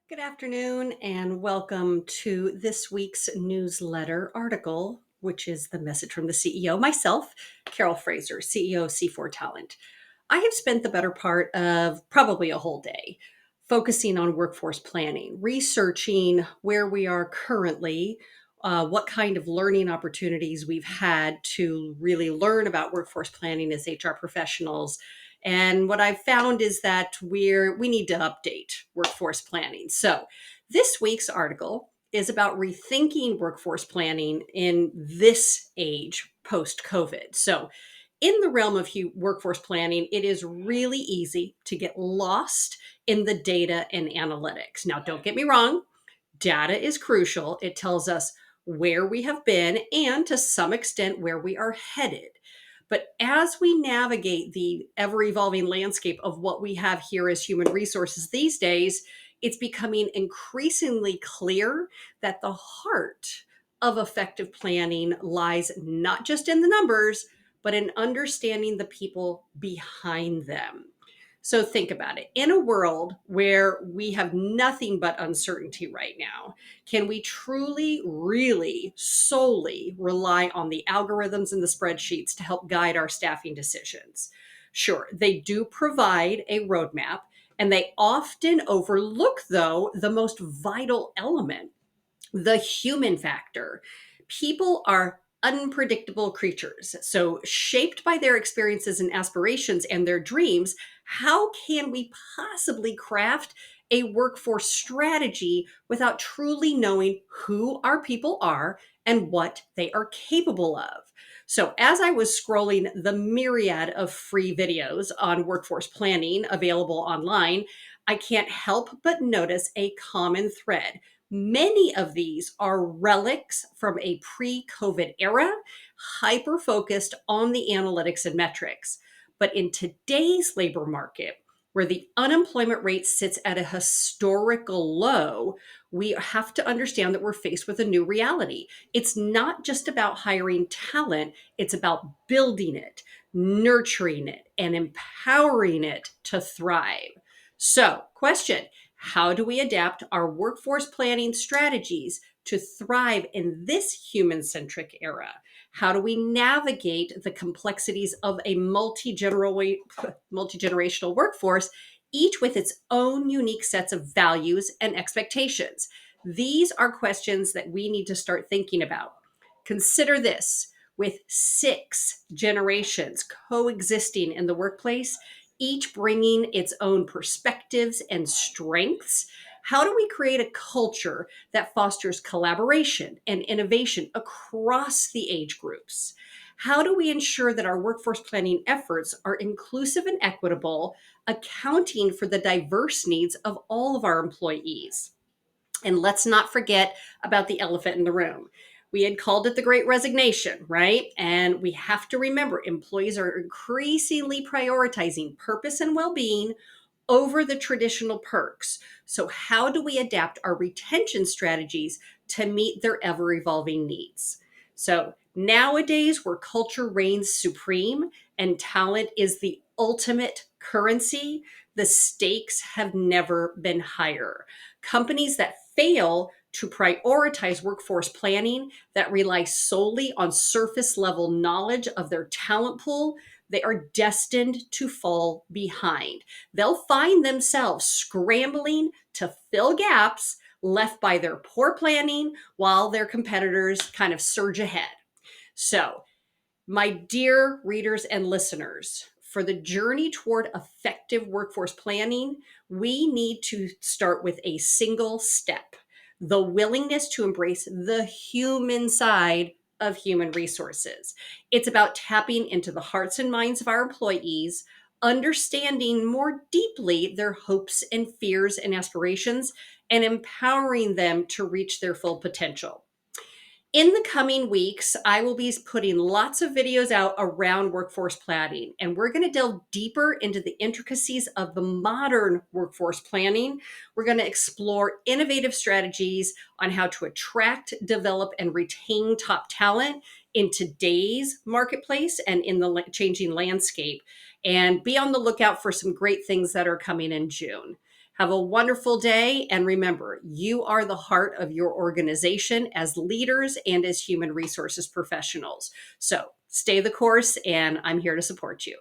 Good afternoon, and welcome to this week's newsletter article, which is the message from the CEO, myself, Carol Fraser, CEO of C4 Talent. I have spent the better part of probably a whole day focusing on workforce planning, researching where we are currently, what kind of learning opportunities we've had to really learn about workforce planning as HR professionals. And what I've found is that we need to update workforce planning. So this week's article is about rethinking workforce planning in this age post COVID. So in the realm of workforce planning, it is really easy to get lost in the data and analytics. Now, don't get me wrong, data is crucial. It tells us where we have been and to some extent where we are headed. But as we navigate the ever evolving landscape of what we have here as human resources these days, it's becoming increasingly clear that the heart of effective planning lies not just in the numbers, but in understanding the people behind them. So think about it. In a world where we have nothing but uncertainty right now, can we truly, really, solely rely on the algorithms and the spreadsheets to help guide our staffing decisions? Sure, they do provide a roadmap, and they often overlook, though, the most vital element, the human factor. People are unpredictable creatures. So, shaped by their experiences and aspirations and their dreams, how can we possibly craft a workforce strategy without truly knowing who our people are and what they are capable of? So, as I was scrolling the myriad of free videos on workforce planning available online, I can't help but notice a common thread. Many of these are relics from a pre COVID era, hyper focused on the analytics and metrics. But in today's labor market, where the unemployment rate sits at a historical low, we have to understand that we're faced with a new reality. It's not just about hiring talent, it's about building it, nurturing it, and empowering it to thrive. So, question: how do we adapt our workforce planning strategies to thrive in this human centric era? How do we navigate the complexities of a multi-generational workforce, each with its own unique sets of values and expectations? These are questions that we need to start thinking about. Consider this: with six generations coexisting in the workplace, each bringing its own perspectives and strengths, how do we create a culture that fosters collaboration and innovation across the age groups? How do we ensure that our workforce planning efforts are inclusive and equitable, accounting for the diverse needs of all of our employees? And let's not forget about the elephant in the room. We had called it the great resignation, right? And we have to remember employees are increasingly prioritizing purpose and well being over the traditional perks. So, how do we adapt our retention strategies to meet their ever evolving needs? So, nowadays, where culture reigns supreme and talent is the ultimate currency, the stakes have never been higher. Companies that fail to prioritize workforce planning, that rely solely on surface level knowledge of their talent pool, they are destined to fall behind. They'll find themselves scrambling to fill gaps left by their poor planning while their competitors kind of surge ahead. So, my dear readers and listeners, for the journey toward effective workforce planning, we need to start with a single step: the willingness to embrace the human side of human resources. It's about tapping into the hearts and minds of our employees, understanding more deeply their hopes and fears and aspirations, and empowering them to reach their full potential. In the coming weeks, I will be putting lots of videos out around workforce planning, and we're going to delve deeper into the intricacies of the modern workforce planning. We're going to explore innovative strategies on how to attract, develop, and retain top talent in today's marketplace and in the changing landscape. And be on the lookout for some great things that are coming in June. Have a wonderful day. And remember, you are the heart of your organization as leaders and as human resources professionals. So stay the course, and I'm here to support you.